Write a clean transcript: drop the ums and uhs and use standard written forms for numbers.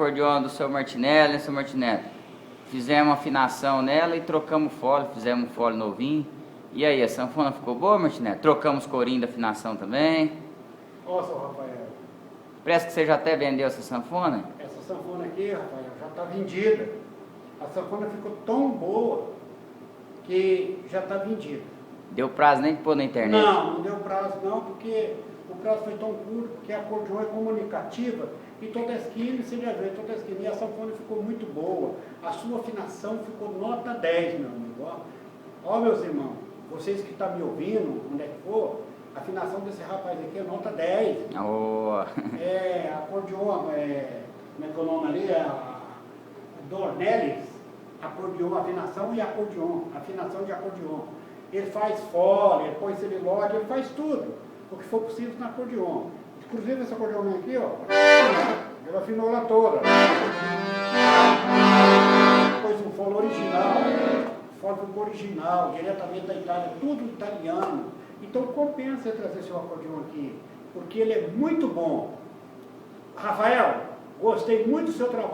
acordeon do seu Martinelli, né, seu Martinelli? Fizemos uma afinação nela e trocamos fole, fizemos um fole novinho. E aí, a sanfona ficou boa, Martinelli? Trocamos corinho da afinação também. Ó, seu Rafael. Parece que você já até vendeu essa sanfona? Essa sanfona aqui, Rafael, já está vendida. A sanfona ficou tão boa que já está vendida. Deu prazo nem de pôr na internet? Não deu prazo não, porque o prazo foi tão curto, porque a acordeon é comunicativa e toda a esquina, você já vê, toda a esquina, e a sanfona ficou muito boa. A sua afinação ficou nota 10, meu amigo. Ó, meus irmãos, vocês que estão me ouvindo, onde é que for, a afinação desse rapaz aqui é nota 10. Oh. É, acordeon, como é que é o nome ali? Dornelles, acordeon, afinação e acordeon, afinação de acordeon. Ele faz fole, ele põe celulose, ele faz tudo o que for possível no acordeon. Inclusive esse acordeon aqui, ó, ele afinou lá toda. Depois um fole original, fole original, diretamente da Itália, tudo italiano. Então compensa você trazer seu acordeon aqui, porque ele é muito bom. Rafael, gostei muito do seu trabalho.